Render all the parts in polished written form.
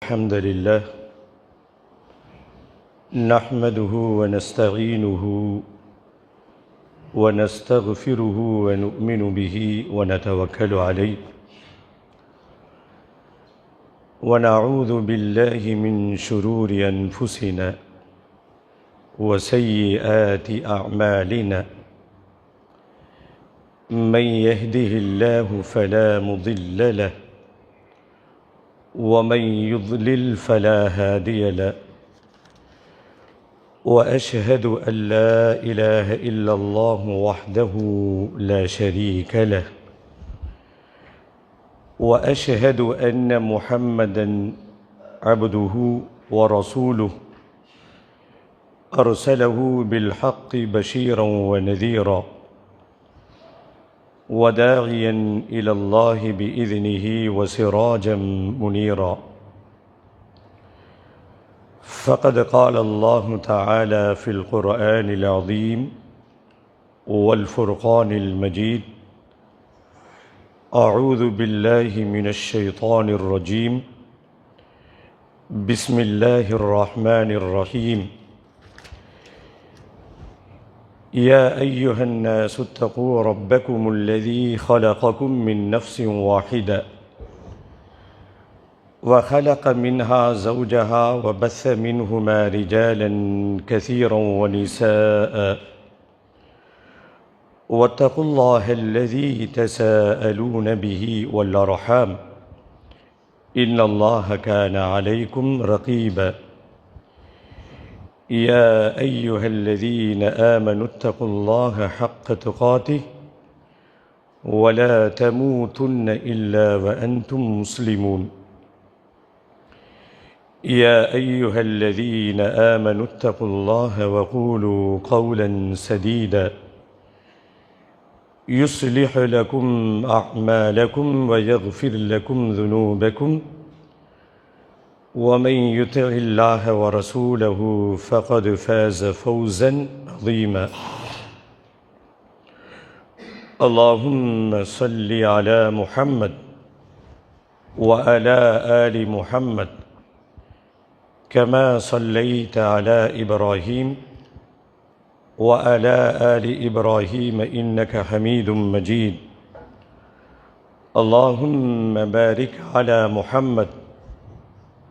الحمد لله نحمده ونستعينه ونستغفره ونؤمن به ونتوكل عليه ونعوذ بالله من شرور أنفسنا وسيئات أعمالنا من يهده الله فلا مضل له ومن يضلل فلا هادي له وأشهد أن لا إله إلا الله وحده لا شريك له وأشهد أن محمدًا عبده ورسوله أرسله بالحق بشيرًا ونذيرًا وداعيًا إلى الله بإذنه وسراجًا منيرًا فقد قال الله تعالى في القرآن العظيم والفرقان المجيد أعوذ بالله من الشيطان الرجيم بسم الله الرحمن الرحيم يا أيها الناس اتقوا ربكم الذي خلقكم من نفس واحدة وخلق منها زوجها وبث منهما رجالا كثيرا ونساء واتقوا الله الذي تساءلون به والأرحام إن الله كان عليكم رقيبا يا أيها الذين آمنوا اتقوا الله حق تقاته ولا تموتن إلا وأنتم مسلمون يا أيها الذين آمنوا اتقوا الله وقولوا قولا سديدا يصلح لكم أعمالكم ويغفر لكم ذنوبكم ومن يطع الله ورسوله فقد فاز فوزا عظيما اللهم صل على محمد وعلى آل محمد كما صليت على إبراهيم وعلى آل إبراهيم إنك حميد مجيد اللهم بارك على محمد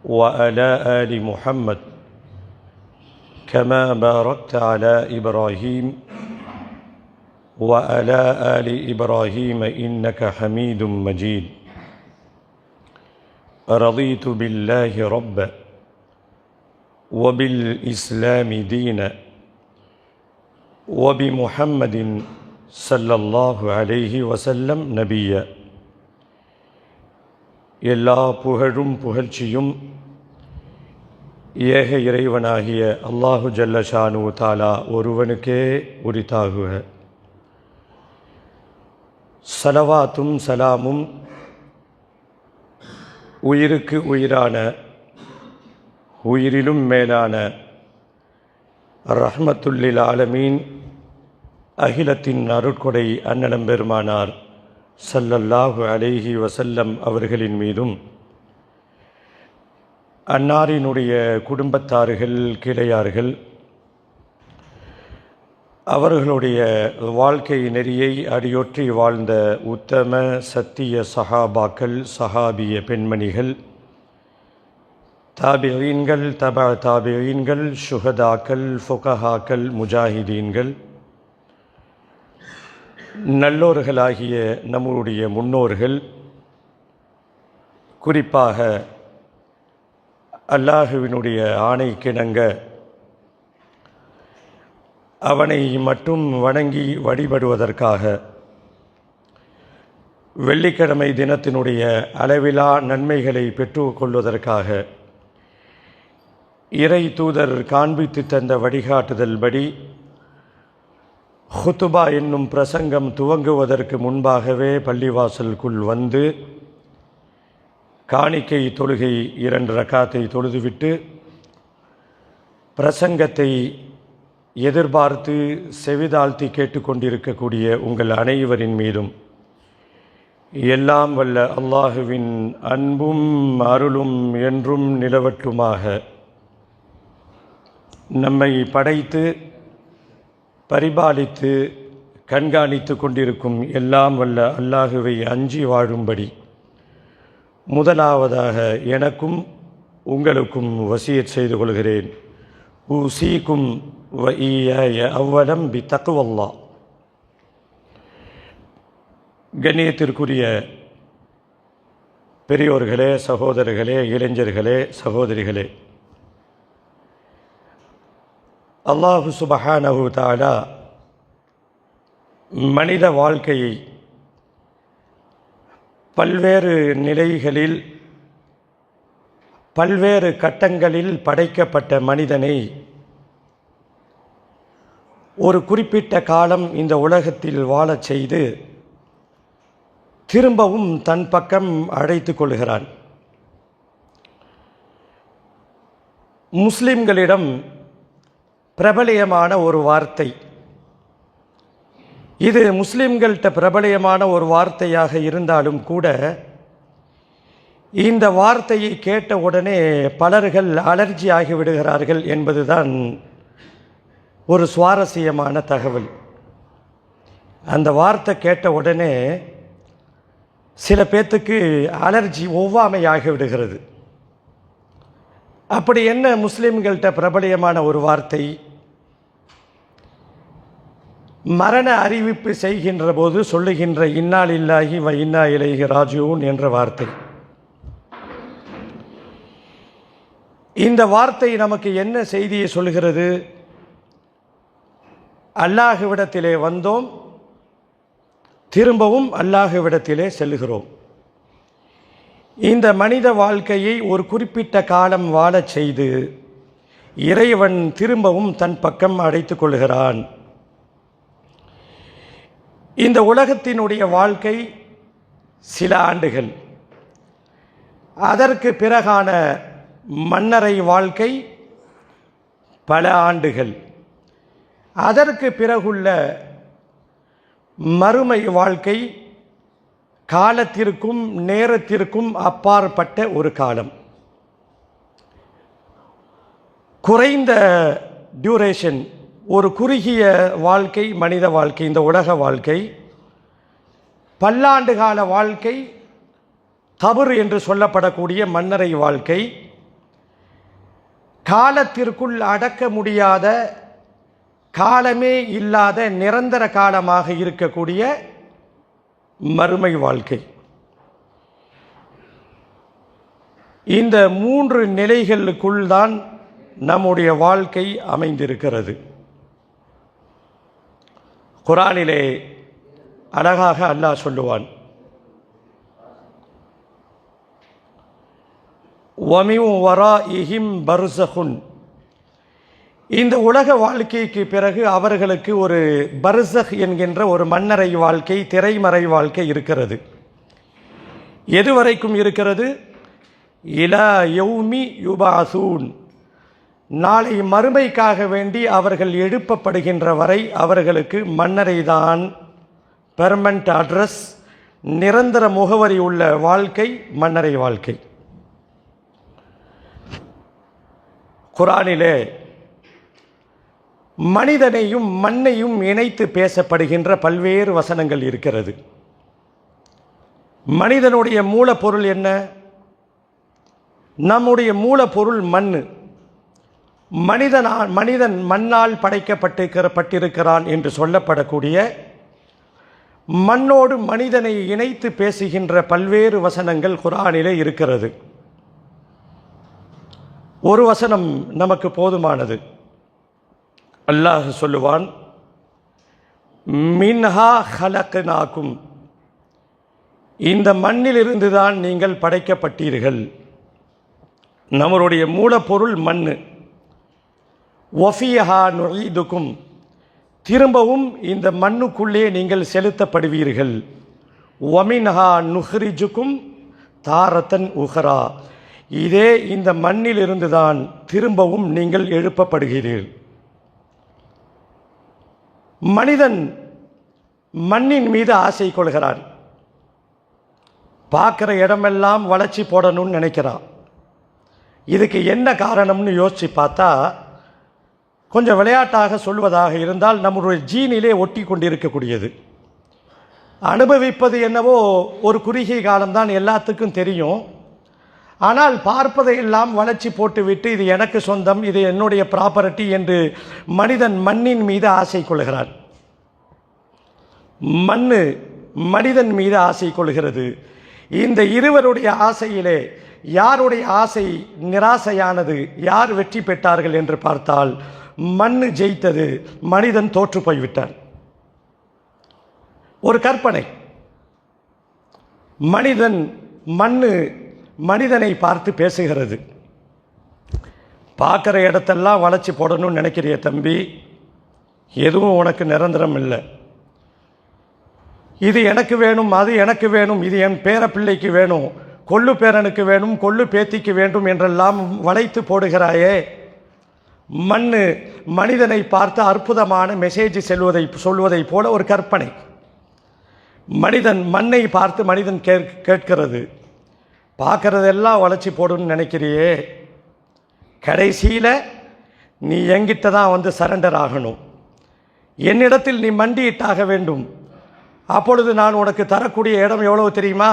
وعلى آل محمد كما باركت على إبراهيم وعلى آل إبراهيم إنك حميد مجيد رضيت بالله ربًا وبالإسلام دينا وبمحمد صلى الله عليه وسلم نبيا எல்லா புகழும் புகழ்ச்சியும் ஏக இறைவனாகிய அல்லாஹு ஜல்ல ஷானு தாலா ஒருவனுக்கே உரித்தாகுக. ஸலவாத்தும் சலாமும் உயிருக்கு உயிரான உயிரிலும் மேலான ரஹ்மத்துல்லில் ஆலமீன் அகிலத்தின் அருட்கொடை அன்னலம் பெருமானார் ஸல்லல்லாஹு அலைஹி வஸல்லம் அவர்களின் மீதும் அன்னாரினுடைய குடும்பத்தார்கள் கிளையார்கள் அவர்களுடைய வாழ்க்கை நெறியை அடியொற்றி வாழ்ந்த உத்தம சத்திய சஹாபாக்கள் சஹாபிய பெண்மணிகள் தாபிஈன்கள் தபா தாபிஈன்கள் ஷுஹதாக்கள் ஃபுகஹாக்கள் முஜாஹிதீன்கள் நல்லோர்களாகிய நம்முடைய முன்னோர்கள் குறிப்பாக அல்லாஹுவினுடைய ஆணைக்கிணங்க அவனை மட்டும் வணங்கி வழிபடுவதற்காக வெள்ளிக்கிழமை தினத்தினுடைய அளவிலா நன்மைகளை பெற்றுக்கொள்வதற்காக இறை தூதர் காண்பித்து தந்த வழிகாட்டுதல் படி ஹுத்துபா என்னும் பிரசங்கம் துவங்குவதற்கு முன்பாகவே பள்ளிவாசலுக்குள் வந்து காணிக்கை தொழுகை 2 ரக்காத்தை தொழுதுவிட்டு பிரசங்கத்தை எதிர்பார்த்து செவிதாழ்த்தி கேட்டுக்கொண்டிருக்கக்கூடிய உங்கள் அனைவரின் மீதும் எல்லாம் வல்ல அல்லாஹுவின் அன்பும் அருளும் என்றும் நிலவட்டுமாக. நம்மை படைத்து பரிபாலித்து கண்காணித்து கொண்டிருக்கும் எல்லாம் வல்ல அல்லாஹுவை அஞ்சி வாழும்படி முதலாவதாக எனக்கும் உங்களுக்கும் வசியத் செய்து கொள்கிறேன். ஊசீக்கும் வ ஈயாய அவ்வலம் பி தக்வல்லாஹ். கண்ணியத்திற்குரிய பெரியோர்களே, சகோதரர்களே, இளைஞர்களே, சகோதரிகளே, அல்லாஹு சுப்ஹானஹு தஆலா மனித வாழ்க்கையை பல்வேறு நிலைகளில் பல்வேறு கட்டங்களில் படைக்கப்பட்ட மனிதனை ஒரு குறிப்பிட்ட காலம் இந்த உலகத்தில் வாழச் செய்து திரும்பவும் தன் பக்கம் அழைத்து கொள்கிறான். முஸ்லிம்களிடம் பிரபலியமான ஒரு வார்த்தை, இது முஸ்லிம்கள்கிட்ட பிரபலியமான ஒரு வார்த்தையாக இருந்தாலும் கூட இந்த வார்த்தையை கேட்ட உடனே பலர்கள் அலர்ஜி ஆகிவிடுகிறார்கள் என்பதுதான் ஒரு சுவாரஸ்யமான தகவல். அந்த வார்த்தை கேட்ட உடனே சில பேர்த்துக்கு அலர்ஜி, ஒவ்வாமை ஆகிவிடுகிறது. அப்படி என்ன முஸ்லிம்கள்கிட்ட பிரபலியமான ஒரு வார்த்தை? மரண அறிவிப்பு செய்கின்ற போது சொல்லுகின்ற இன்னா லில்லாஹி வ இன்னா இலைஹி ராஜிஊன் என்ற வார்த்தை. இந்த வார்த்தை நமக்கு என்ன செய்தியை சொல்கிறது? அல்லாஹ்விடத்திலே வந்தோம், திரும்பவும் அல்லாஹ்விடத்திலே செல்லுகிறோம். இந்த மனித வாழ்க்கையை ஒரு குறிப்பிட்ட காலம் வாழச் செய்து இறைவன் திரும்பவும் தன் பக்கம் அழைத்து கொள்கிறான். இந்த உலகத்தினுடைய வாழ்க்கை சில ஆண்டுகள், அதற்கு பிறகான மன்னரை வாழ்க்கை பல ஆண்டுகள், அதற்கு பிறகுள்ள மறுமை வாழ்க்கை காலத்திற்கும் நேரத்திற்கும் அப்பாற்பட்ட ஒரு காலம். குறைந்த டியூரேஷன், ஒரு குறுகிய வாழ்க்கை மனித வாழ்க்கை, இந்த உலக வாழ்க்கை. பல்லாண்டு கால வாழ்க்கை கபர் என்று சொல்லப்படக்கூடிய மன்னரை வாழ்க்கை. காலத்திற்குள் அடக்க முடியாத, காலமே இல்லாத நிரந்தர காலமாக இருக்கக்கூடிய மறுமை வாழ்க்கை. இந்த மூன்று நிலைகளுக்குள் தான் நம்முடைய வாழ்க்கை அமைந்திருக்கிறது. குர்ஆனிலே அழகாக அல்லாஹ் சொல்லுவான், வமின் வராஇஹிம் பர்ஸகுன். இந்த உலக வாழ்க்கைக்கு பிறகு அவர்களுக்கு ஒரு பர்ஸக் என்கின்ற ஒரு மன்னரை வாழ்க்கை, திரைமறை வாழ்க்கை இருக்கிறது. எதுவரைக்கும் இருக்கிறது? இலா யௌமி யுபாசூன். நாளை மறுமைக்காக வேண்டி அவர்கள் எழுப்பப்படுகின்ற வரை அவர்களுக்கு மன்னரை தான் பெர்மனன்ட் அட்ரஸ், நிரந்தர முகவரி உள்ள வாழ்க்கை மன்னரை வாழ்க்கை. குர்ஆனிலே மனிதனையும் மண்ணையும் இணைத்து பேசப்படுகின்ற பல்வேறு வசனங்கள் இருக்கிறது. மனிதனுடைய மூலப்பொருள் என்ன? நம்முடைய மூலப்பொருள் மண். மனிதன் மண்ணால் படைக்கப்பட்டிருக்கிறான் என்று சொல்லப்படக்கூடிய மண்ணோடு மனிதனை இணைத்து பேசுகின்ற பல்வேறு வசனங்கள் குர்ஆனிலே இருக்கிறது. ஒரு வசனம் நமக்கு போதுமானது. அல்லாஹ் சொல்லுவான், மின்ஹா ஹலக்னாக்கும். இந்த மண்ணிலிருந்து தான் நீங்கள் படைக்கப்பட்டீர்கள். நம்மளுடைய மூலப்பொருள் மண். வஃபீஹா நுஈதுக்கும். திரும்பவும் இந்த மண்ணுக்குள்ளே நீங்கள் செலுத்தப்படுவீர்கள். வமின்ஹா நுஹ்ரிஜுக்கும் தாரத்தன் உஹரா. இதே இந்த மண்ணிலிருந்து தான் திரும்பவும் நீங்கள் எழுப்பப்படுகிறீர்கள். மனிதன் மண்ணின் மீது ஆசை கொள்கிறான். பார்க்குற இடமெல்லாம் வளைச்சி போடணும்னு நினைக்கிறான். இதுக்கு என்ன காரணம்னு யோசித்து பார்த்தா, கொஞ்சம் விளையாட்டாக சொல்வதாக இருந்தால் நம்முடைய ஜீனிலே ஒட்டி கொண்டிருக்கக்கூடியது. அனுபவிப்பது என்னவோ ஒரு குறுகிய காலம்தான், எல்லாத்துக்கும் தெரியும். ஆனால் பார்ப்பதையெல்லாம் வளைச்சி போட்டுவிட்டு இது எனக்கு சொந்தம், இது என்னுடைய ப்ராப்பர்ட்டி என்று மனிதன் மண்ணின் மீது ஆசை கொள்கிறான். மண்ணு மனிதன் மீது ஆசை கொள்கிறது. இந்த இருவருடைய ஆசையிலே யாருடைய ஆசை நிராசையானது, யார் வெற்றி பெற்றார்கள் என்று பார்த்தால் மண்ணு ஜெயித்தது, மனிதன் தோற்று போய்விட்டான். ஒரு கற்பனை, மண்ணு மனிதனை பார்த்து பேசுகிறது. பார்க்குற இடத்தெல்லாம் வளைச்சி போடணும்னு நினைக்கிறிய தம்பி, எதுவும் உனக்கு நிரந்தரம் இல்லை. இது எனக்கு வேணும், அது எனக்கு வேணும், இது என் பேர பிள்ளைக்கு வேணும், கொள்ளு பேரனுக்கு வேணும், கொள்ளு பேத்திக்கு வேண்டும் என்றெல்லாம் வளைத்து போடுகிறாயே. மண்ணு மனிதனை பார்த்து அற்புதமான மெசேஜ் சொல்வதை போல ஒரு கற்பனை. மண்ணை பார்த்து மனிதன் கேட்கிறது, பார்க்கறதெல்லாம் வளைச்சி போடுன்னு நினைக்கிறியே, கடைசியில் நீ என்கிட்ட தான் வந்து சரண்டர் ஆகணும், என்னிடத்தில் நீ மண்டியிட்டாக வேண்டும். அப்பொழுது நான் உனக்கு தரக்கூடிய இடம் எவ்வளவு தெரியுமா?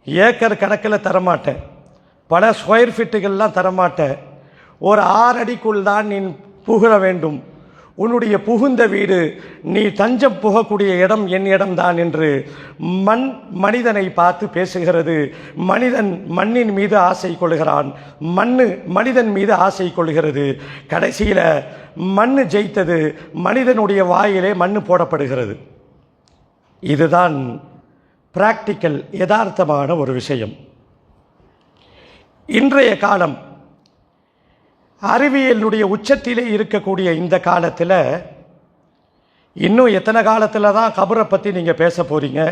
ஏக்கர் கணக்கில் தரமாட்டேன், பல ஸ்கொயர் ஃபீட்டுகள்லாம் தரமாட்டேன், ஒரு 6 அடிக்குள் தான் நீ புகழ வேண்டும். உன்னுடைய புகுந்த வீடு, நீ தஞ்சம் புகக்கூடிய இடம் என் இடம்தான் என்று மனிதனை பார்த்து பேசுகிறது. மனிதன் மண்ணின் மீது ஆசை கொள்கிறான், மண்ணு மனிதன் மீது ஆசை கொள்கிறது. கடைசியில் மண்ணு ஜெயித்தது, மனிதனுடைய வாயிலே மண்ணு போடப்படுகிறது. இதுதான் பிராக்டிக்கல், யதார்த்தமான ஒரு விஷயம். இன்றைய காலம் அறிவியலுடைய உச்சத்திலே இருக்கக்கூடிய இந்த காலத்தில் இன்னும் எத்தனை காலத்தில் தான் கபரை பற்றி நீங்கள் பேச போகிறீங்க?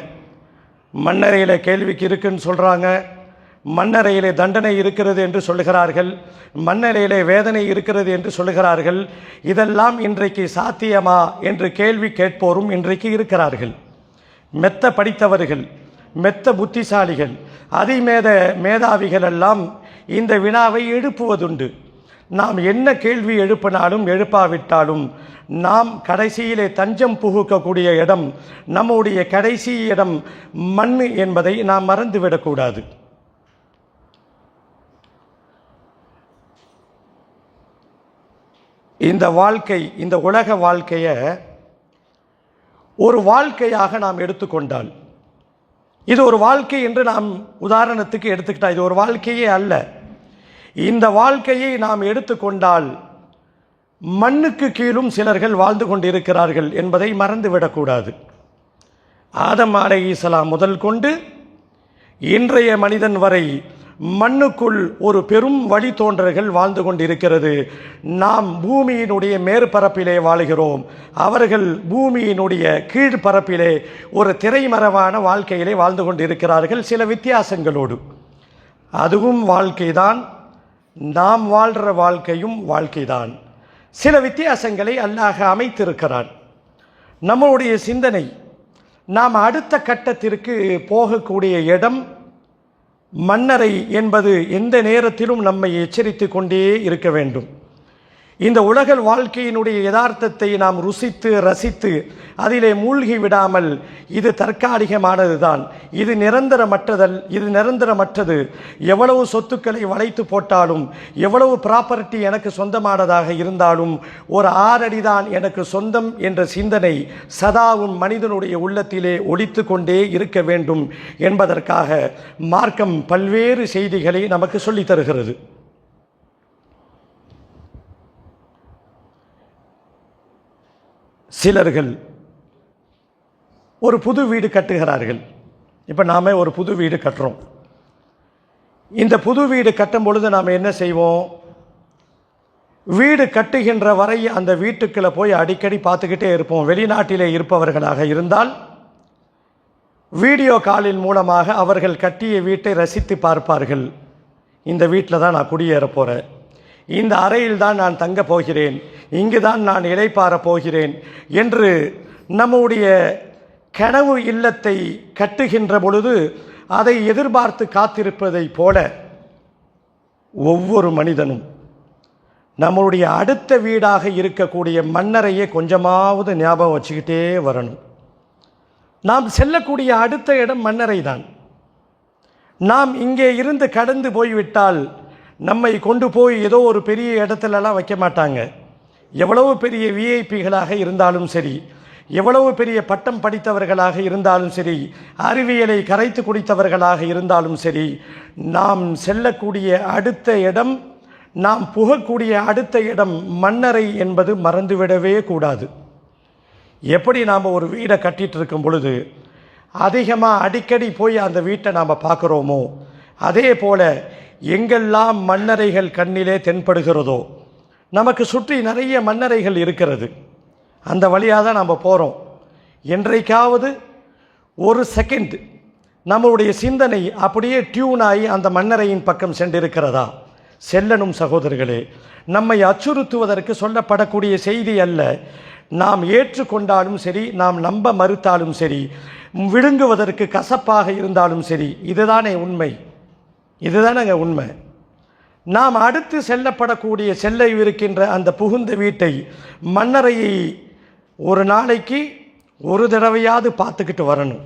மண்ணறையில் கேள்விக்கு இருக்குன்னு சொல்கிறாங்க, மண்ணறையிலே தண்டனை இருக்கிறது என்று சொல்லுகிறார்கள், மண்ணறையிலே வேதனை இருக்கிறது என்று சொல்லுகிறார்கள். இதெல்லாம் இன்றைக்கு சாத்தியமா என்று கேள்வி கேட்போரும் இன்றைக்கு இருக்கிறார்கள். மெத்த படித்தவர்கள், மெத்த புத்திசாலிகள், மேதாவிகள் எல்லாம் இந்த வினாவை எழுப்புவதுண்டு. நாம் என்ன கேள்வி எழுப்பினாலும் எழுப்பாவிட்டாலும் நாம் கடைசியிலே தஞ்சம் புகுக்கக்கூடிய இடம், நம்முடைய கடைசி இடம் மண் என்பதை நாம் மறந்துவிடக்கூடாது. இந்த வாழ்க்கை, இந்த உலக வாழ்க்கையை ஒரு வாழ்க்கையாக நாம் எடுத்துக்கொண்டால், இது ஒரு வாழ்க்கை என்று நாம் உதாரணத்துக்கு எடுத்துக்கிட்டால் இது ஒரு வாழ்க்கையே அல்ல. இந்த வாழ்க்கையை நாம் எடுத்துக்கொண்டால் மண்ணுக்கு கீழும் சிலர்கள் வாழ்ந்து கொண்டிருக்கிறார்கள் என்பதை மறந்துவிடக்கூடாது. ஆதம் அலைஹிஸ்ஸலாம் முதல் கொண்டு இன்றைய மனிதன் வரை மண்ணுக்குள் ஒரு பெரும் வழித்தோன்றல்கள் வாழ்ந்து கொண்டிருக்கிறது. நாம் பூமியினுடைய மேற்பரப்பிலே வாழ்கிறோம், அவர்கள் பூமியினுடைய கீழ்பரப்பிலே ஒரு திரைமறைவான வாழ்க்கையிலே வாழ்ந்து கொண்டிருக்கிறார்கள், சில வித்தியாசங்களோடு. அதுவும் வாழ்க்கைதான், நாம் வாழ்கிற வாழ்க்கையும் வாழ்க்கைதான். சில வித்தியாசங்களை அல்லாஹ் அமைத்திருக்கிறான். நம்முடைய சிந்தனை, நாம் அடுத்த கட்டத்திற்கு போகக்கூடிய இடம் மண்ணறை என்பது எந்த நேரத்திலும் நம்மை எச்சரித்து கொண்டே இருக்க வேண்டும். இந்த உலக வாழ்க்கையினுடைய யதார்த்தத்தை நாம் ருசித்து ரசித்து அதிலே மூழ்கி விடாமல், இது தற்காலிகமானது தான், இது நிரந்தரமற்றது, எவ்வளவு சொத்துக்களை வளைத்து போட்டாலும், எவ்வளவு ப்ராப்பர்ட்டி எனக்கு சொந்தமானதாக இருந்தாலும், ஒரு 6 அடி தான் எனக்கு சொந்தம் என்ற சிந்தனை சதாவும் மனிதனுடைய உள்ளத்திலே ஒலித்து கொண்டே இருக்க வேண்டும் என்பதற்காக மார்க்கம் பல்வேறு செய்திகளை நமக்கு சொல்லித் தருகிறது. சிலர்கள் ஒரு புது வீடு கட்டுகிறார்கள். இப்போ நாம் ஒரு புது வீடு கட்டுறோம். இந்த புது வீடு கட்டும் பொழுது நாம் என்ன செய்வோம்? வீடு கட்டுகின்ற வரை அந்த வீட்டுக்குள்ளே போய் அடிக்கடி பார்த்துக்கிட்டே இருப்போம். வெளிநாட்டிலே இருப்பவர்களாக இருந்தால் வீடியோ காலின் மூலமாக அவர்கள் கட்டிய வீட்டை ரசித்து பார்ப்பார்கள். இந்த வீட்டில் தான் நான் குடியேற போகிறேன், இந்த அறையில் தான் நான் தங்க போகிறேன், இங்கு தான் நான் இளைப்பாற போகிறேன் என்று நம்முடைய கனவு இல்லத்தை கட்டுகின்ற பொழுது அதை எதிர்பார்த்து காத்திருப்பதை போல ஒவ்வொரு மனிதனும் நம்மளுடைய அடுத்த வீடாக இருக்கக்கூடிய மண்ணறையை கொஞ்சமாவது ஞாபகம் வச்சுக்கிட்டே வரணும். நாம் செல்லக்கூடிய அடுத்த இடம் மண்ணறை தான். நாம் இங்கே இருந்து கடந்து போய்விட்டால் நம்மை கொண்டு போய் ஏதோ ஒரு பெரிய இடத்துலலாம் வைக்க மாட்டாங்க. எவ்வளவு பெரிய விஐபிகளாக இருந்தாலும் சரி, எவ்வளவு பெரிய பட்டம் படித்தவர்களாக இருந்தாலும் சரி, அறிவியலை கரைத்து குடித்தவர்களாக இருந்தாலும் சரி, நாம் செல்லக்கூடிய அடுத்த இடம், நாம் புகக்கூடிய அடுத்த இடம் மண்ணறை என்பது மறந்துவிடவே கூடாது. எப்படி நாம் ஒரு வீடை கட்டிகிட்டு இருக்கும் பொழுது அதிகமாக அடிக்கடி போய் அந்த வீட்டை நாம் பார்க்குறோமோ, அதே போல் எங்கெல்லாம் மண்ணறைகள் கண்ணிலே தென்படுகிறதோ, நமக்கு சுற்றி நிறைய மண்ணறைகள் இருக்கிறது, அந்த வழியாக தான் நாம் போகிறோம். என்றைக்காவது ஒரு செகண்ட் நம்மளுடைய சிந்தனை அப்படியே டியூன் ஆகி அந்த மண்ணறையின் பக்கம் சென்றிருக்கிறதா? செல்லணும் சகோதரர்களே. நம்மை அச்சுறுத்துவதற்கு சொல்லப்படக்கூடிய செய்தி அல்ல. நாம் ஏற்றுக்கொண்டாலும் சரி, நாம் நம்ப மறுத்தாலும் சரி, விழுங்குவதற்கு கசப்பாக இருந்தாலும் சரி, இதுதானே உண்மை, இதுதானங்க உண்மை. நாம் அடுத்து செல்ல இருக்கின்ற அந்த புகுந்த வீட்டை, மண்ணறையை ஒரு நாளைக்கு ஒரு தடவையாவது பார்த்துக்கிட்டு வரணும்.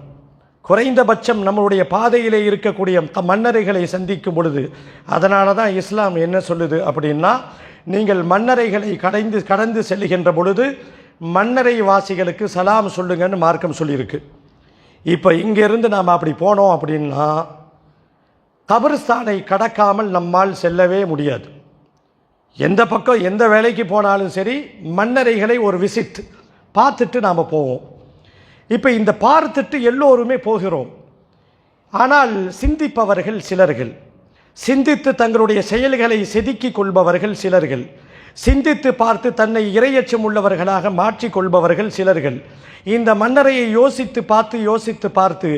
குறைந்தபட்சம் நம்மளுடைய பாதையிலே இருக்கக்கூடிய மண்ணறைகளை சந்திக்கும் பொழுது, அதனால தான் இஸ்லாம் என்ன சொல்லுது அப்படின்னா, நீங்கள் மண்ணறைகளை கடந்து செல்லுகின்ற பொழுது மண்ணறை வாசிகளுக்கு சலாம் சொல்லுங்கன்னு மார்க்கம் சொல்லியிருக்கு. இப்போ இங்கேருந்து நாம் அப்படி போனோம் அப்படின்னா கபர்ஸ்தானை கடக்காமல் நம்மால் செல்லவே முடியாது. எந்த பக்கம் எந்த வேலைக்கு போனாலும் சரி, மண்ணறைகளை ஒரு விசிட் பார்த்துட்டு நாம் போவோம். இப்போ இந்த பார்த்துட்டு எல்லோருமே போகிறோம். ஆனால் சிந்திப்பவர்கள் சிலர்கள், சிந்தித்து தங்களுடைய செயல்களை செதுக்கிக் கொள்பவர்கள் சிலர்கள், சிந்தித்து பார்த்து தன்னை இரையச்சம் உள்ளவர்களாக மாற்றிக்கொள்பவர்கள் சிலர்கள், இந்த மண்ணறையை யோசித்து பார்த்து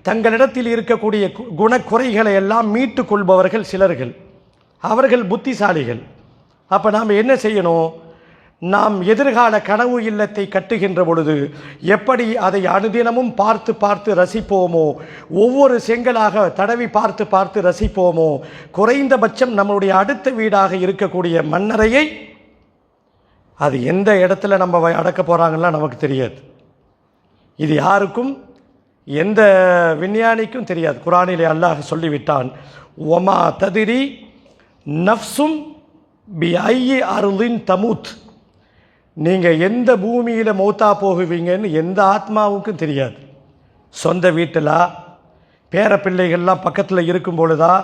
தங்களிடத்தில் இருக்கக்கூடிய குணக்குறைகளை எல்லாம் மீட்டு கொள்பவர்கள் சிலர்கள். அவர்கள் புத்திசாலிகள். அப்போ நாம் என்ன செய்யணும்? நாம் எதிர்கால கனவு இல்லத்தை கட்டுகின்ற பொழுது எப்படி அதை அனுதினமும் பார்த்து ரசிப்போமோ, ஒவ்வொரு செங்கலாக தடவி பார்த்து ரசிப்போமோ, குறைந்தபட்சம் நம்மளுடைய அடுத்த வீடாக இருக்கக்கூடிய மண்ணறையை அது எந்த இடத்துல நம்ம அடக்க போகிறாங்கலாம் நமக்கு தெரியாது. இது யாருக்கும், எந்த விஞ்ஞானிக்கும் தெரியாது. குர்ஆனிலே அல்லாஹ் சொல்லிவிட்டான், ஒமா ததிரி நஃப்சும் பி ஐயி அருளின் தமூத். நீங்கள் எந்த பூமியில் மௌத்தா போகுவீங்கன்னு எந்த ஆத்மாவுக்கும் தெரியாது. சொந்த வீட்டிலா, பேர பிள்ளைகள்லாம் பக்கத்தில் இருக்கும் பொழுதா,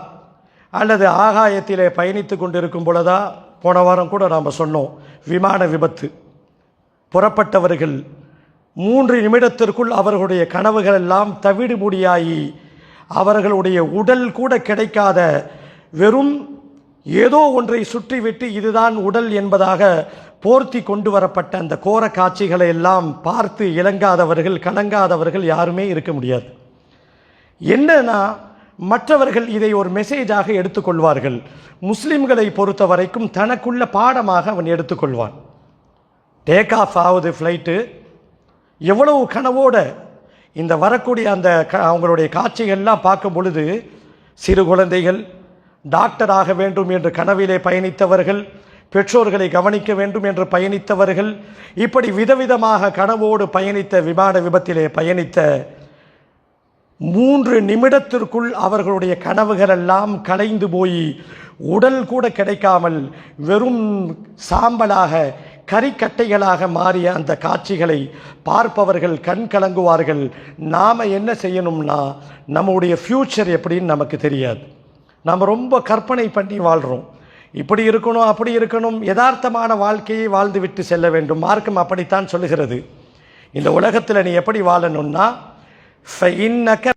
அல்லது ஆகாயத்திலே பயணித்து கொண்டு இருக்கும் பொழுதா? போன வாரம் கூட நாம் சொன்னோம், விமான விபத்து. புறப்பட்டவர்கள் 3 நிமிடத்திற்குள் அவர்களுடைய கனவுகள் எல்லாம் தவிடு முடியாகி, அவர்களுடைய உடல் கூட கிடைக்காத வெறும் ஏதோ ஒன்றை சுற்றிவிட்டு இதுதான் உடல் என்பதாக போர்த்தி கொண்டு வரப்பட்ட அந்த கோர காட்சிகளை எல்லாம் பார்த்து இலங்காதவர்கள், கலங்காதவர்கள் யாருமே இருக்க முடியாது. என்னன்னா, மற்றவர்கள் இதை ஒரு மெசேஜாக எடுத்துக்கொள்வார்கள். முஸ்லிம்களை பொறுத்த வரைக்கும் தனக்குள்ள பாடமாக அவன் எடுத்துக்கொள்வான். டேக் ஆஃப் ஆகுது ஃப்ளைட்டு, எவ்வளவு கனவோட இந்த வரக்கூடிய அந்த அவங்களுடைய காட்சிகள்லாம் பார்க்கும் பொழுது, சிறு குழந்தைகள் டாக்டராக வேண்டும் என்று கனவிலே பயணித்தவர்கள், பெற்றோர்களை கவனிக்க வேண்டும் என்று பயணித்தவர்கள், இப்படி விதவிதமாக கனவோடு பயணித்த விமான விபத்திலே பயணித்த 3 நிமிடத்திற்குள் அவர்களுடைய கனவுகளெல்லாம் கலைந்து போய் உடல் கூட கிடைக்காமல் வெறும் சாம்பலாக கரிக்கட்டைகளாக மாறிய அந்த காட்சிகளை பார்ப்பவர்கள் கண் கலங்குவார்கள். நாம் என்ன செய்யணும்னா, நம்முடைய ஃப்யூச்சர் எப்படின்னு நமக்கு தெரியாது. நாம் ரொம்ப கற்பனை பண்ணி வாழ்கிறோம். இப்படி இருக்கணும், அப்படி இருக்கணும், யதார்த்தமான வாழ்க்கையை வாழ்ந்து விட்டு செல்ல வேண்டும். மார்க்கம் அப்படித்தான் சொல்லுகிறது. இந்த உலகத்தில் நீ எப்படி வாழணும்னா,